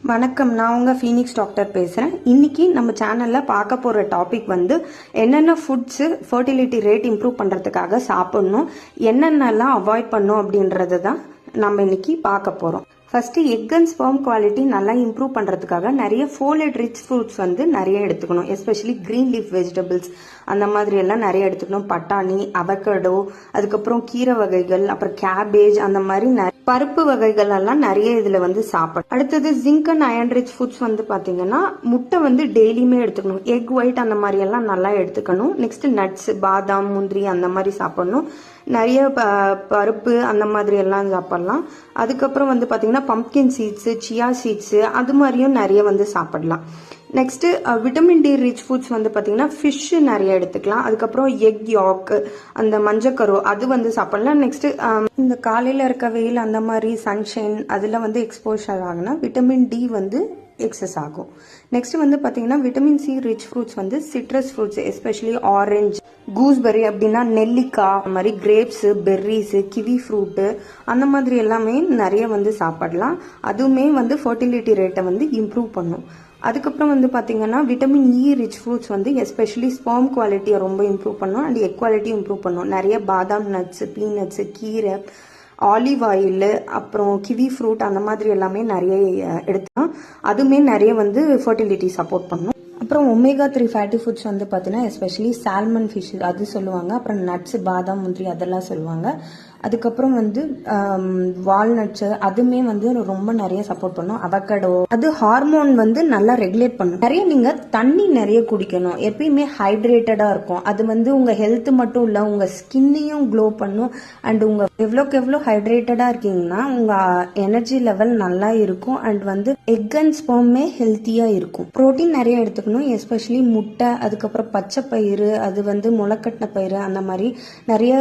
வணக்கம், நான் உங்கள் ஃபீனிக்ஸ் டாக்டர் பேசுகிறேன். இன்றைக்கி நம்ம சேனலில் பார்க்க போகிற டாபிக் வந்து என்னென்ன ஃபுட்ஸு ஃபர்டிலிட்டி ரேட் இம்ப்ரூவ் பண்ணுறதுக்காக சாப்பிட்ணும், என்னென்னலாம் அவாய்ட் பண்ணணும் அப்படின்றது தான் நம்ம இன்றைக்கி பார்க்க போகிறோம். First egg and sperm quality நல்லா இம்ப்ரூவ் பண்ணுறதுக்காக நிறைய ஃபோலேட் ரிச் ஃப்ரூட்ஸ் வந்து நிறைய எடுத்துக்கணும். எஸ்பெஷலி க்ரீன் லீஃப் வெஜிடபிள்ஸ் அந்த மாதிரி எல்லாம் நிறைய எடுத்துக்கணும். பட்டாணி, அவகடோ, அதுக்கப்புறம் கீரை வகைகள், அப்புறம் கேபேஜ், அந்த மாதிரி பருப்பு வகைகள் எல்லாம் நிறைய இதில் வந்து சாப்பிடும். அடுத்தது zinc and iron rich foods வந்து பார்த்தீங்கன்னா முட்டை வந்து டெய்லியுமே எடுத்துக்கணும். எக் ஒயிட் அந்த மாதிரி எல்லாம் நல்லா எடுத்துக்கணும். நெக்ஸ்ட் நட்ஸ், பாதாம், முந்திரி அந்த மாதிரி சாப்பிடணும். நிறைய பருப்பு அந்த மாதிரி எல்லாம் சாப்பிடலாம். அதுக்கப்புறம் வந்து பார்த்தீங்கன்னா பம்ப்கின் சீட்ஸு, சியா சீட்ஸு அது மாதிரியும் நிறைய வந்து சாப்பிடலாம். Next vitamin D rich foods வந்து பார்த்தீங்கன்னா ஃபிஷ் நிறைய எடுத்துக்கலாம். அதுக்கப்புறம் எக் யாக், அந்த மஞ்சக்கரு அது வந்து சாப்பிடலாம். நெக்ஸ்ட் இந்த காலையில் இருக்க வெயில் அந்த மாதிரி சன்ஷைன் அதில் வந்து எக்ஸ்போஷர் ஆகுனா விட்டமின் டி வந்து எக்ஸஸ் ஆகும். நெக்ஸ்ட் வந்து பார்த்தீங்கன்னா விட்டமின் சி ரிச் ஃப்ரூட்ஸ் வந்து சிட்ரஸ் ஃப்ரூட்ஸ், எஸ்பெஷலி ஆரஞ்சு, கூஸ்பெர்ரி அப்படின்னா நெல்லிக்காய், அந்த மாதிரி கிரேப்ஸு, பெர்ரிஸு, கிவி ஃப்ரூட்டு அந்த மாதிரி எல்லாமே நிறைய வந்து சாப்பிடலாம். அதுவுமே வந்து ஃபர்டிலிட்டி ரேட்டை வந்து இம்ப்ரூவ் பண்ணும். அதுக்கப்புறம் வந்து பார்த்தீங்கன்னா விட்டமின் இ ரிச் ஃப்ரூட்ஸ் வந்து எஸ்பெஷலி ஸ்பெர்ம் குவாலிட்டியை ரொம்ப இம்ப்ரூவ் பண்ணும் அண்ட் எக் குவாலிட்டியும் இம்ப்ரூவ் பண்ணும். நிறைய பாதாம் நட்ஸு, பீனட்ஸு, கீரை, ஆலிவ் ஆயில், அப்புறம் கிவி ஃப்ரூட் அந்த மாதிரி எல்லாமே நிறைய எடுத்தோம். அதுவுமே நிறைய வந்து ஃபர்டிலிட்டி சப்போர்ட் பண்ணும். அப்புறம் ஒமேகா 3 ஃபேட்டி ஃபுட்ஸ் வந்து பார்த்தீங்கன்னா எஸ்பெஷலி சால்மன் ஃபிஷ் அது சொல்லுவாங்க. அப்புறம் நட்ஸ், பாதாம், முந்திரி அதெல்லாம் சொல்லுவாங்க. அதுக்கப்புறம் வந்து வால்நட்ஸு அதுவுமே வந்து ரொம்ப நிறைய சப்போர்ட் பண்ணும். அவகடோ அது ஹார்மோன் வந்து நல்லா ரெகுலேட் பண்ணும். நிறைய நீங்க தண்ணி நிறைய குடிக்கணும். எப்பயுமே ஹைட்ரேட்டடா இருக்கும். அது வந்து உங்க ஹெல்த் மட்டும் இல்ல, உங்க ஸ்கின்னையும் க்ளோ பண்ணும். அண்ட் உங்க எவ்வளோக்கு எவ்வளோ ஹைட்ரேட்டடா இருக்கீங்கன்னா உங்க எனர்ஜி லெவல் நல்லா இருக்கும். அண்ட் வந்து எக் அண்ட் ஸ்பெர்மே ஹெல்த்தியா இருக்கும். ப்ரோட்டீன் நிறைய எடுத்துக்கணும். எஸ்பெஷலி முட்டை, அதுக்கப்புறம் பச்சை பயிறு, அது வந்து முளைக்கட்டின பயிறு, அந்த மாதிரி நிறைய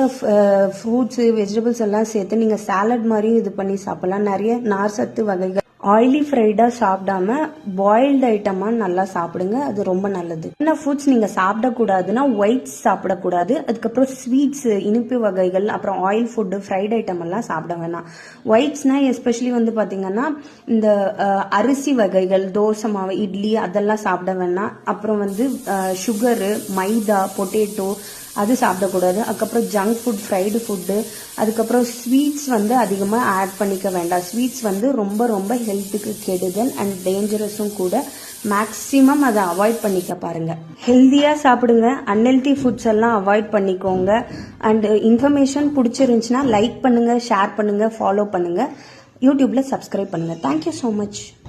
ஃப்ரூட்ஸ், வெஜிடபிள்ஸ் எல்லாம் சேர்த்து நீங்க சாலட் மாதிரி இது பண்ணி சாப்பிடலாம். நிறைய நார் சத்து வகைகள் ஆயிலி ஃப்ரைடா சாப்பிடாம பாயில்டு ஐட்டமா நல்லா சாப்பிடுங்க. அது ரொம்ப நல்லது. என்ன ஃபுட்ஸ் நீங்க சாப்பிடக்கூடாதுன்னா ஒயிட்ஸ் சாப்பிடக்கூடாது. அதுக்கப்புறம் ஸ்வீட்ஸ், இனிப்பு வகைகள், அப்புறம் ஆயில் ஃபுட்டு, ஃப்ரைட் ஐட்டம் எல்லாம் சாப்பிட வேணாம். ஒயிட்ஸ்னா எஸ்பெஷலி வந்து பாத்தீங்கன்னா இந்த அரிசி வகைகள், தோசை மாவு, இட்லி அதெல்லாம் சாப்பிட வேணாம். அப்புறம் வந்து சுகரு, மைதா, பொட்டேட்டோ அது சாப்பிடக்கூடாது. அதுக்கப்புறம் ஜங்க் ஃபுட், ஃப்ரைடு ஃபுட்டு, அதுக்கப்புறம் ஸ்வீட்ஸ் வந்து அதிகமாக ஆட் பண்ணிக்க வேண்டாம். ஸ்வீட்ஸ் வந்து ரொம்ப ரொம்ப ஹெல்த்துக்கு கெடுதல் அண்ட் டேஞ்சரஸும் கூட. மேக்ஸிமம் அதை அவாய்ட் பண்ணிக்க பாருங்க. ஹெல்த்தியாக சாப்பிடுங்க. அன்ஹெல்தி ஃபுட்ஸ் எல்லாம் அவாய்ட் பண்ணிக்கோங்க. அண்ட் இன்ஃபர்மேஷன் பிடிச்சிருந்துச்சுன்னா லைக் பண்ணுங்க, ஷேர் பண்ணுங்க, ஃபாலோ பண்ணுங்க, யூடியூப்ல சப்ஸ்கிரைப் பண்ணுங்க. Thank you so much.